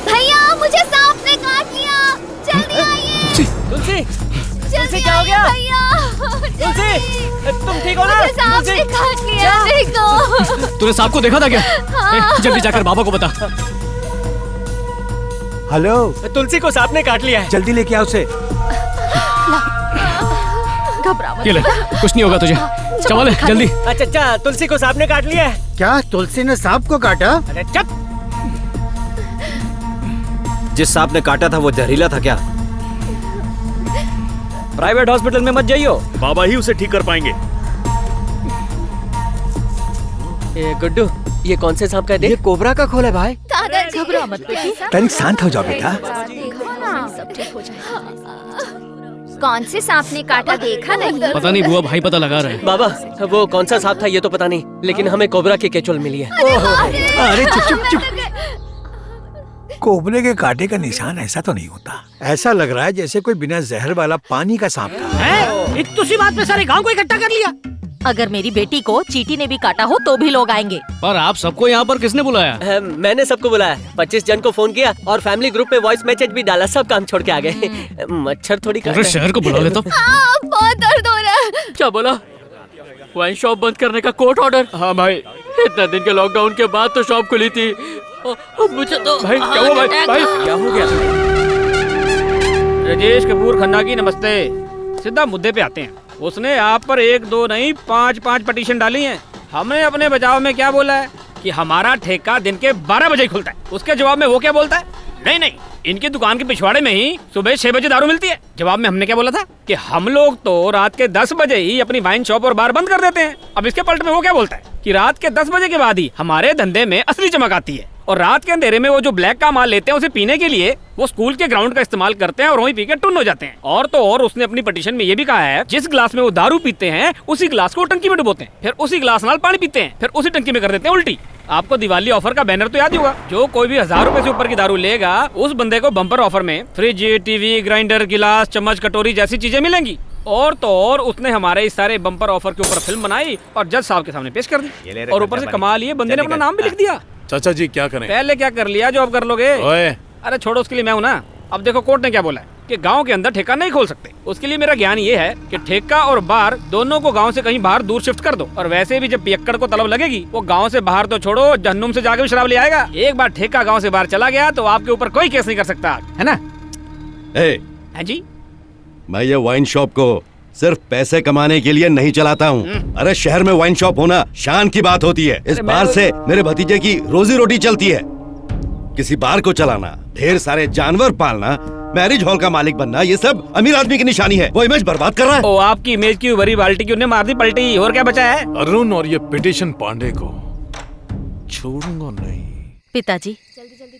भैया मुझे सांप ने काट लिया, जल्दी आइए। तुलसी, जल्दी क्या हो गया? भैया तुलसी, तुम ठीक हो ना? मुझे सांप ने काट लिया, देखो। तूने सांप को देखा था क्या? जल्दी जाकर बाबा को बता। हेलो, तुलसी को सांप ने काट लिया है। जल्दी लेके आओ उसे। घबरा मत। ये ले, कुछ नहीं होगा तुझे। चलो ले जल्दी। अच्छा, तुलसी को सांप ने काट लिया है। क्या तुलसी ने सांप को काटा? अरे चुप। जिस सांप ने काटा था वो जहरीला था क्या? प्राइवेट हॉस्पिटल में मत जाइयो, बाबा ही उसे ठीक कर पाएंगे। ए गुड्डू, ये कौन से सांप का है? ये कोबरा का खोल है भाई। दादाजी घबरा मत बेटी। तनिक शांत हो जाओ बेटा। सब ठीक हो जाएगा। कौन से सांप ने काटा देखा नहीं? पता नहीं बुआ, भाई पता लगा रहे हैं। बाबा, वो कौन सा सांप था ये तो पता नहीं, लेकिन हमें कोबरा की केचुल मिली है। अरे चुप चुप चुप। कोबरे के कांटे का निशान ऐसा तो नहीं होता। ऐसा लग रहा है जैसे कोई बिना जहर वाला पानी का सांप था। इतनी बात में सारे गांव को इकट्ठा कर लिया। अगर मेरी बेटी को चींटी ने भी काटा हो तो भी लोग आएंगे। पर आप सबको यहाँ पर किसने बुलाया? मैंने सबको बुलाया, 25 जन को फोन किया और फैमिली ग्रुप पे वॉइस मैसेज भी डाला। सब काम छोड़ के आ गए। मच्छर थोड़ी पूरे शहर को बुला लेता। बहुत दर्द हो रहा है। क्या बोला? वाइन शॉप बंद करने का कोर्ट ऑर्डर? हाँ भाई, इतना दिन के लॉकडाउन के बाद तो शॉप खुली थी। मुझे तो भाई क्या हुआ भाई? भाई क्या हो गया? राजेश कपूर खन्ना की नमस्ते। सीधा मुद्दे पे आते हैं। उसने आप पर 1 2 नहीं 5 पटिशन डाली हैं। हमने अपने बचाव में क्या बोला है कि हमारा ठेका दिन के 12 बजे खुलता है। उसके जवाब में वो क्या बोलता है, नहीं इनकी दुकान के पिछवाड़े में ही सुबह 6 बजे दारू मिलती है। जवाब में हमने क्या बोला था कि हम लोग तो रात के 10 बजे ही अपनी वाइन शॉप और बार बंद कर देते हैं। अब इसके पलट में वो क्या बोलता है कि रात के 10 बजे के बाद ही हमारे धंधे में असली चमक आती है और रात के अंधेरे में वो जो ब्लैक का माल लेते हैं उसे पीने के लिए वो स्कूल के ग्राउंड का इस्तेमाल करते हैं और वहीं पी के टुन हो जाते हैं। और तो और उसने अपनी पटिशन में ये भी कहा है जिस ग्लास में वो दारू पीते हैं उसी ग्लास को टंकी में डुबोते हैं, फिर उसी ग्लास नाल पानी पीते हैं, फिर उसी टंकी में कर देते हैं उल्टी। आपको दिवाली ऑफर का बैनर तो याद ही होगा। जो कोई भी 1000 रुपए से ऊपर की दारू लेगा उस बंदे को बम्पर ऑफर में फ्रिज, टीवी, ग्राइंडर, गिलास, चम्मच, कटोरी जैसी चीजें मिलेंगी। और तो और उसने हमारे इस सारे बम्पर ऑफर के ऊपर फिल्म बनाई और जज साहब के सामने पेश कर दी। और ऊपर से कमाल ये बंदे ने अपना नाम भी लिख दिया। चाचा जी क्या करें? पहले क्या कर लिया जो अब कर लोगे? अरे छोड़ो, उसके लिए मैं हूँ ना। अब देखो कोर्ट ने क्या बोला है कि गांव के अंदर ठेका नहीं खोल सकते। उसके लिए मेरा ज्ञान ये है कि ठेका और बार दोनों को गांव से कहीं बाहर दूर शिफ्ट कर दो। और वैसे भी जब पियक्कड़ को तलब लगेगी वो गांव से बाहर तो छोड़ो जहन्नुम से जाके भी शराब ले आएगा। एक बार ठेका गांव से बाहर चला गया तो आपके ऊपर कोई केस नहीं कर सकता, है ना? हाँ जी, मैं ये वाइन शॉप को सिर्फ पैसे कमाने के लिए नहीं चलाता हूँ। अरे शहर में वाइन शॉप होना शान की बात होती है। इस बार से मेरे भतीजे की रोजी रोटी चलती है। किसी बार को चलाना, ढेर सारे जानवर पालना, मैरिज हॉल का मालिक बनना, ये सब अमीर आदमी की निशानी है। वो इमेज बर्बाद कर रहा है। ओ आपकी इमेज की बड़ी बाल्टी की उन्हें मार दी पलटी, और क्या बचा है? अरुण और ये पिटिशन पांडे को छोड़ूंगा नहीं। पिताजी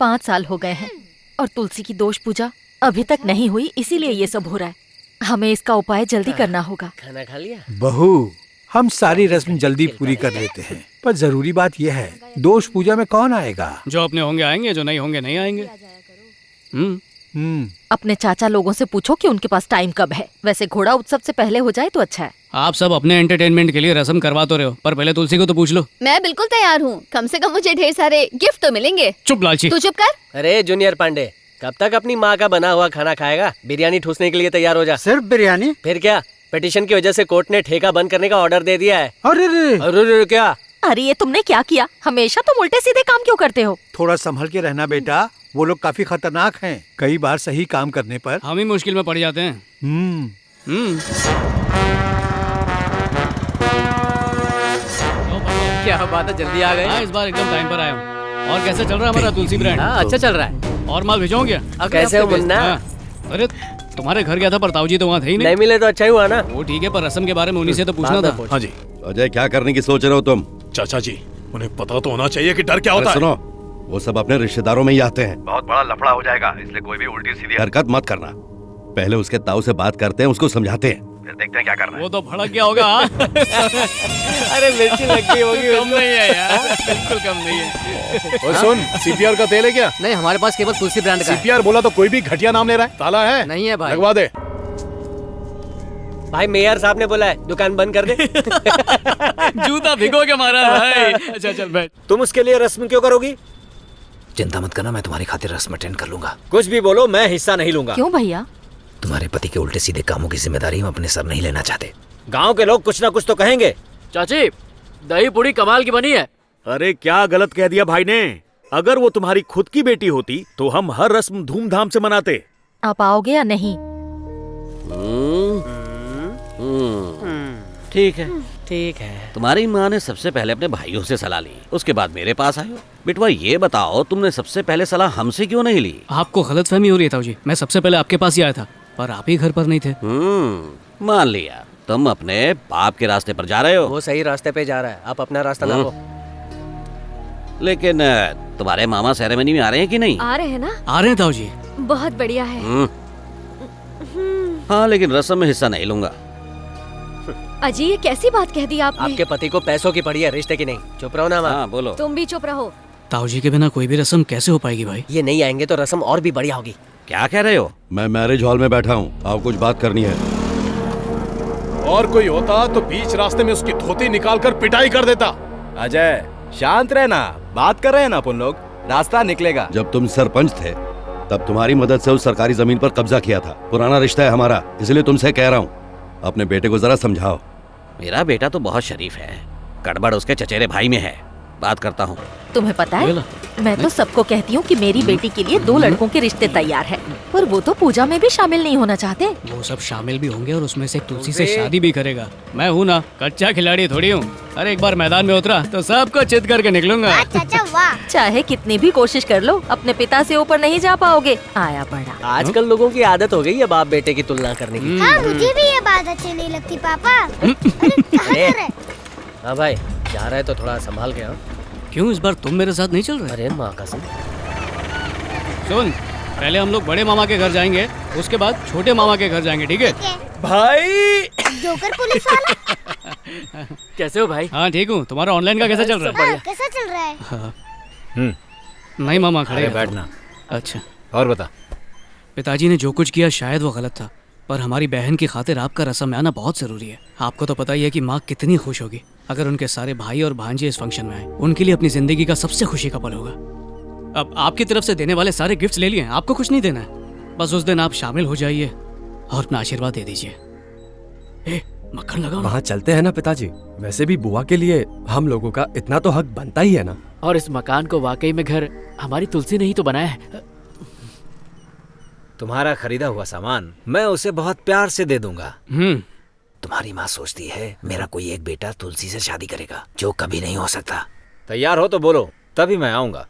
5 साल हो गए हैं और तुलसी की दोष पूजा अभी तक नहीं हुई, इसीलिए ये सब हो रहा है। हमें इसका उपाय जल्दी करना होगा। खाना खा लिया? बहू, हम सारी रस्म जल्दी पूरी कर लेते हैं, पर जरूरी बात यह है दोष पूजा में कौन आएगा? जो अपने होंगे आएंगे, जो नहीं होंगे नहीं आएंगे। अपने चाचा लोगों से पूछो कि उनके पास टाइम कब है। वैसे घोड़ा उत्सव से पहले हो जाए तो अच्छा है। आप सब अपने एंटरटेनमेंट के लिए रस्म करवा तो रहे हो, पर पहले तुलसी को तो पूछ लो। मैं बिल्कुल तैयार हूँ, कम से कम मुझे ढेर सारे गिफ्ट तो मिलेंगे। चुप लालची। तू चुप कर। अरे जूनियर पांडे, कब तक अपनी माँ का बना हुआ खाना खाएगा? बिरयानी ठूसने के लिए तैयार हो जा। सिर्फ बिरयानी? फिर क्या, पिटीशन की वजह से कोर्ट ने ठेका बंद करने का ऑर्डर दे दिया है। अरे क्या? अरे ये तुमने क्या किया? हमेशा तुम उल्टे सीधे काम क्यों करते हो? थोड़ा संभल के रहना बेटा, वो लोग काफी खतरनाक हैं। कई बार सही काम करने पर हम ही मुश्किल में पड़ जाते हैं। क्या बात है, जल्दी आ गए। इस बार एकदम टाइम पर आया हूँ। और कैसे चल रहा है हमारा तुलसी ब्रांड? अच्छा चल रहा है। और माल भिजवाओ क्या? कैसे हो मुन्ना? अरे तुम्हारे घर गया था पर ताऊजी तो वहाँ थे ही नहीं मिले तो अच्छा ही हुआ ना। वो ठीक है, पर रस्म के बारे में उन्हीं से तो पूछना था। हाँ जी। अजय क्या करने की सोच रहे हो तुम? चाचा जी उन्हें पता तो होना चाहिए कि डर क्या होता है। सुनो, वो सब अपने रिश्तेदारों में ही आते हैं। बहुत बड़ा लफड़ा हो जाएगा, इसलिए कोई भी उल्टी सीधी हरकत मत करना। पहले उसके ताऊ से बात करते हैं, उसको समझाते हैं, फिर देखते हैं क्या करना है। वो तो भड़क गया होगा। अरे मिर्ची लग गई होगी। कम नहीं है यार, बिल्कुल कम नहीं है। और सुन, सीपीआर का तेल है क्या? नहीं, हमारे पास केवल तुलसी ब्रांड का है। सीपीआर बोला तो कोई भी घटिया नाम ले रहा है। ताला है? नहीं है भाई। लगवा दे। भाई मेयर साहब ने बोला है दुकान बंद कर दे। जूता भिगो के मारा भाई। अच्छा चल बैठ। तुम उसके लिए रस्म क्यों करोगी? चिंता मत करना, मैं तुम्हारी खातिर रस्म अटेंड कर लूंगा। कुछ भी बोलो, मैं हिस्सा नहीं लूंगा। क्यों भैया? तुम्हारे पति के उल्टे सीधे कामों की जिम्मेदारी हम अपने सर नहीं लेना चाहते। गांव के लोग कुछ ना कुछ तो कहेंगे। चाची दही पूरी कमाल की बनी है। अरे क्या गलत कह दिया भाई ने। अगर वो तुम्हारी खुद की बेटी होती तो हम हर रस्म धूमधाम से मनाते। आप आओगे या नहीं? ठीक है ठीक है। तुम्हारी माँ ने सबसे पहले अपने भाइयों से सलाह ली, उसके बाद मेरे पास आए हो। बिटवा ये बताओ, तुमने सबसे पहले सलाह हमसे क्यों नहीं ली? आपको गलतफहमी हो रही है ताऊ जी। मैं सबसे पहले आपके पास ही आया था, पर आप ही घर पर नहीं थे। मान लिया, तुम अपने बाप के रास्ते पर जा रहे हो। वो सही रास्ते पे जा रहा है, आप अपना रास्ता लाओ। लेकिन तुम्हारे मामा सेरेमनी में आ रहे हैं कि नहीं? आ रहे हैं ना? आ रहे हैं ताऊ जी। बहुत बढ़िया है। हाँ, लेकिन रस्म में हिस्सा नहीं लूंगा। अजी ये कैसी बात कह दी आपने? आपके पति को पैसों की पड़ी है, रिश्ते की नहीं। चुप रहो ना माँ। हाँ बोलो। तुम भी चुप रहो। ताऊ जी के बिना कोई भी रस्म कैसे हो पाएगी भाई? ये नहीं आएंगे तो रस्म और भी बढ़िया होगी। क्या कह रहे हो? मैं मैरिज हॉल में बैठा हूँ, आप कुछ बात करनी है। और कोई होता तो बीच रास्ते में उसकी धोती निकाल कर पिटाई कर देता। अजय शांत रहना, बात कर रहे हैं ना अपन लोग, रास्ता निकलेगा। जब तुम सरपंच थे तब तुम्हारी मदद से उस सरकारी जमीन पर कब्जा किया था। पुराना रिश्ता है हमारा, इसलिए तुमसे कह रहा हूँ, अपने बेटे को जरा समझाओ। मेरा बेटा तो बहुत शरीफ है, गड़बड़ उसके चचेरे भाई में है। बात करता हूँ। तुम्हें पता है, मैं तो सबको कहती हूँ कि मेरी बेटी के लिए 2 लड़कों के रिश्ते तैयार हैं, पर वो तो पूजा में भी शामिल नहीं होना चाहते। वो सब शामिल भी होंगे और उसमें से एक तुलसी से शादी भी करेगा। मैं हूँ ना, कच्चा खिलाड़ी थोड़ी हूँ। अरे एक बार मैदान में उतरा तो सबको चित करके निकलूंगा। चाहे कितनी भी कोशिश कर लो, अपने पिता से ऊपर नहीं जा पाओगे। आया बड़ा। आजकल लोगों की आदत हो गई है बाप बेटे की तुलना करने की। हाँ, मुझे भी ये बात अच्छी नहीं लगती पापा। हाँ भाई, जा रहा है तो थोड़ा संभाल के। क्यों इस बार तुम मेरे साथ नहीं चल रहे? अरे माँ कसम। सुन, पहले हम लोग बड़े मामा के घर जाएंगे, उसके बाद छोटे मामा के घर जाएंगे, ठीक है? भाई जोकर पुलिस वाला। कैसे हो भाई? हाँ ठीक हूँ। तुम्हारा ऑनलाइन का कैसा चल रहा है? कैसा चल रहा है? हाँ। नहीं मामा खड़े हैं। बैठना। अच्छा, और बता। पिताजी ने जो कुछ किया शायद वो गलत था, पर हमारी बहन की खातिर आपका रस्म में आना बहुत जरूरी है। आपको तो पता ही है कि माँ कितनी खुश होगी अगर उनके सारे भाई और भांजे इस फंक्शन में आए। उनके लिए अपनी जिंदगी का सबसे खुशी का पल होगा। अब आपकी तरफ से देने वाले सारे गिफ्ट्स ले लिए हैं, आपको कुछ नहीं देना है। बस उस दिन आप शामिल हो जाइए और अपना आशीर्वाद दे दीजिए। मक्खन लगाओ। वहाँ चलते हैं ना पिताजी। वैसे भी बुआ के लिए हम लोगों का इतना तो हक बनता ही है ना। और इस मकान को वाकई में घर हमारी तुलसी ने ही तो बनाया है। तुम्हारा खरीदा हुआ सामान मैं उसे बहुत प्यार से दे दूंगा। तुम्हारी माँ सोचती है मेरा कोई एक बेटा तुलसी से शादी करेगा, जो कभी नहीं हो सकता। तैयार हो तो बोलो, तभी मैं आऊंगा।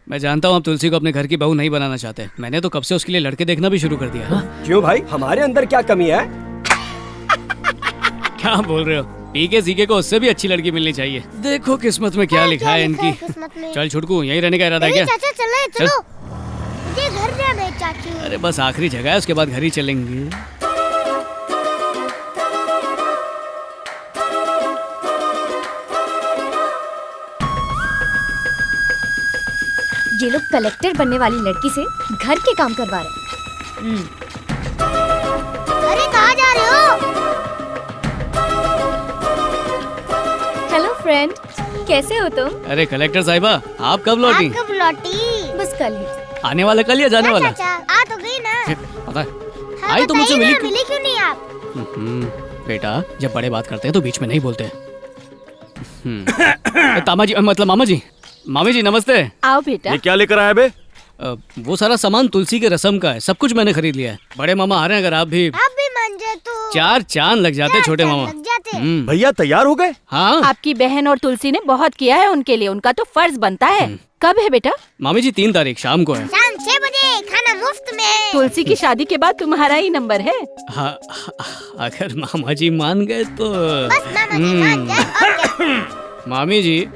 मैं जानता हूँ आप तुलसी को अपने घर की बहू नहीं बनाना चाहते। मैंने तो कब से उसके लिए लड़के देखना भी शुरू कर दिया है। क्यों भाई, हमारे अंदर क्या कमी है? क्या बोल रहे हो? पीके सीके को उससे भी अच्छी लड़की मिलनी चाहिए। देखो किस्मत में क्या लिखा है इनकी। चल छुटकू, यहीं रहने का इरादा है क्या? चाचा चलो, मुझे घर जाना है चाचू। अरे बस आखिरी जगह है, उसके बाद घर ही चलेंगे। ये लोग कलेक्टर बनने वाली लड़की से घर के काम करवा रहे हैं। अरे कहाँ जा रहे हो? हेलो फ्रेंड, कैसे हो तुम? अरे कलेक्टर साहिबा, आप कब लौटी? कब लौटी? बस कल ही। आने वाला कल या जाने वाला? चाचा आ तो गई ना। पता है। हाँ, आई तो मुझसे बताइए मिली ना, क्यों नहीं आप? बेटा, जब बड़े बात करते हैं तो बीच में नहीं बोलते। तामा जी, मतलब मामा जी। मामी जी नमस्ते। आओ बेटा। ये क्या लेकर आया बे? वो सारा सामान तुलसी के रस्म का है, सब कुछ मैंने खरीद लिया है। बड़े मामा आ रहे हैं, अगर आप भी मान जाए तो 4 चांद लग जाते छोटे मामा। भैया तैयार हो गए? हाँ। आपकी बहन और तुलसी ने बहुत किया है उनके लिए, उनका तो फर्ज बनता है। कब है बेटा? मामी जी 3 तारीख शाम को है। शाम 6 बजे, खाना मुफ्त में। तुलसी की शादी के बाद तुम्हारा ही नंबर है। हाँ, अगर मामा जी मान गए तो। बस मामा जी मान जाए और क्या? मामी जी,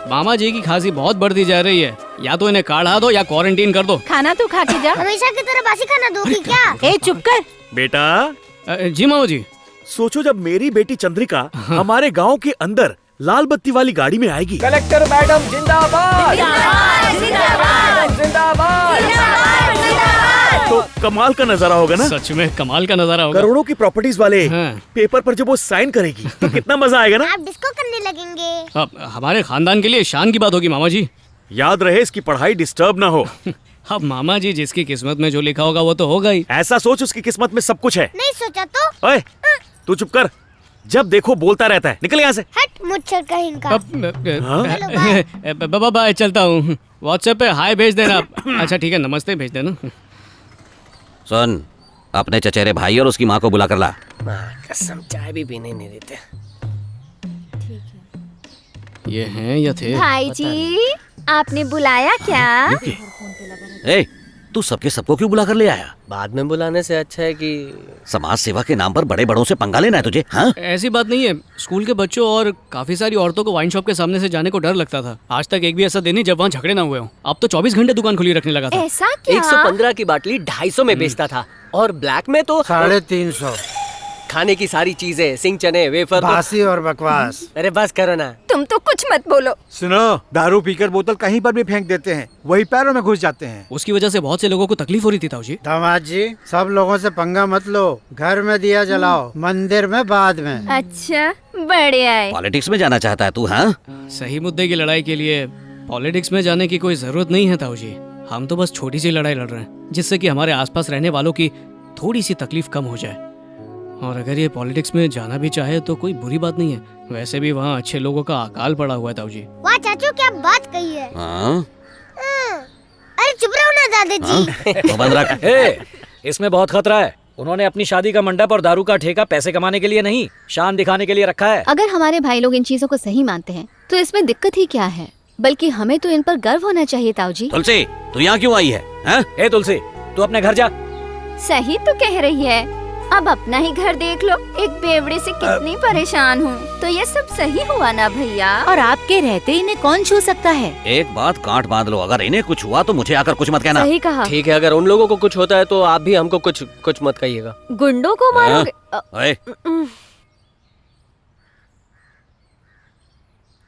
मामा जी की खांसी बहुत बढ़ती जा रही है, या तो इन्हें काढ़ा दो या क्वारंटीन कर दो। खाना तो खा के जा। हमेशा की तरह बासी खाना दोगी क्या? ए चुप कर। बेटा। जी मामा जी। सोचो जब मेरी बेटी चंद्रिका हमारे गांव के अंदर लाल बत्ती वाली गाड़ी में आएगी। कलेक्टर मैडम जिंदाबाद, जिंदाबाद, जिंदाबाद, जिंदाबाद, जिंदाबाद, जिंदाबाद। तो कमाल का नजारा होगा ना। सच में कमाल का नजारा होगा। करोड़ों की प्रॉपर्टीज वाले हाँ। पेपर पर जब वो साइन करेगी तो कितना मजा आएगा ना। आप डिस्को करने लगेंगे। अब हमारे खानदान के लिए शान की बात होगी मामा जी। याद रहे इसकी पढ़ाई डिस्टर्ब ना हो। अब मामा जी जिसकी किस्मत में जो लिखा होगा वो तो होगा ही। ऐसा सोच उसकी किस्मत में सब कुछ है। नहीं सोचा तो। ओए तू चुप कर, जब देखो बोलता रहता है। निकल यहाँ से। हट मुच्छर कहीं का। बाबा बाय, चलता हूँ। व्हाट्सएप पे हाय भेज देना। अच्छा ठीक है, नमस्ते भेज देना। सुन, अपने चचेरे भाई और उसकी माँ को बुला कर ला। कसम चाय भी पीने नहीं देते। ये हैं या थे? भाई जी आपने बुलाया क्या? ए, तू सबके सबको क्यों बुला कर ले आया? बाद में बुलाने से अच्छा है कि समाज सेवा के नाम पर बड़े बड़ों से पंगा लेना है तुझे? हाँ? ऐसी बात नहीं है। स्कूल के बच्चों और काफी सारी औरतों को वाइन शॉप के सामने से जाने को डर लगता था। आज तक एक भी ऐसा दिन नहीं जब वहाँ झगड़े ना हुए हों। अब तो 24 घंटे दुकान खुली रखने लगा था। ऐसा क्या? 115 की बाटली 250 में बेचता था और ब्लैक में तो 350। खाने की सारी चीजें, सिंग चने, वेफर बासी और बकवास। अरे बस करो ना। तुम तो कुछ मत बोलो। सुनो, दारू पीकर बोतल कहीं पर भी फेंक देते हैं, वही पैरों में घुस जाते हैं। उसकी वजह से बहुत से लोगों को तकलीफ हो रही थी ताऊ जी। दामाद जी सब लोगों से पंगा मत लो। घर में दिया जलाओ, मंदिर में बाद में। अच्छा बढ़िया है। पॉलिटिक्स में जाना चाहता है तू? हाँ, सही मुद्दे की लड़ाई के लिए पॉलिटिक्स में जाने की कोई जरूरत नहीं है ताऊ जी। हम तो बस छोटी सी लड़ाई लड़ रहे हैं जिससे कि हमारे आसपास रहने वालों की थोड़ी सी तकलीफ कम हो जाए। और अगर ये पॉलिटिक्स में जाना भी चाहे तो कोई बुरी बात नहीं है। वैसे भी वहाँ अच्छे लोगों का अकाल पड़ा हुआ है ताऊ जी। वाह चाचू क्या बात कही है। अरे चुप रहो ना दादाजी। तो बंद रख। इसमें बहुत खतरा है। उन्होंने अपनी शादी का मंडप और दारू का ठेका पैसे कमाने के लिए नहीं, शान दिखाने के लिए रखा है। अगर हमारे भाई लोग इन चीजों को सही मानते हैं तो इसमें दिक्कत ही क्या है? बल्कि हमें तो इन पर गर्व होना चाहिए ताऊ जी। तुलसी, तू यहाँ क्यों आई है? ए तुलसी, तू अपने घर जा। सही तो कह रही है। अब अपना ही घर देख लो, एक बेवड़े से कितनी परेशान हूँ। तो ये सब सही हुआ ना भैया? और आपके रहते इन्हें कौन छू सकता है? एक बात गांठ बांध लो, अगर इन्हें कुछ हुआ तो मुझे आकर कुछ मत कहना। सही कहा। ठीक है, अगर उन लोगों को कुछ होता है तो आप भी हमको कुछ मत कहिएगा। गुंडों को मारोगे? ओए,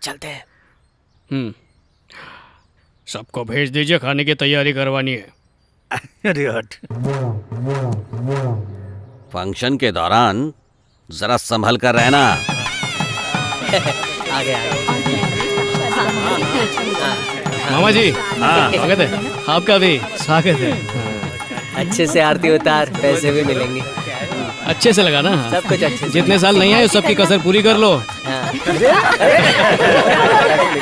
चलते हैं। सबको भेज दीजिए, खाने की तैयारी करवानी है। फंक्शन के दौरान जरा संभल कर रहना। आगे मामा जी स्वागत है। आपका भी स्वागत है। अच्छे से आरती उतार, पैसे भी मिलेंगे। अच्छे से लगाना। सब कुछ अच्छे से। जितने साल नहीं आए सबकी कसर पूरी कर लो।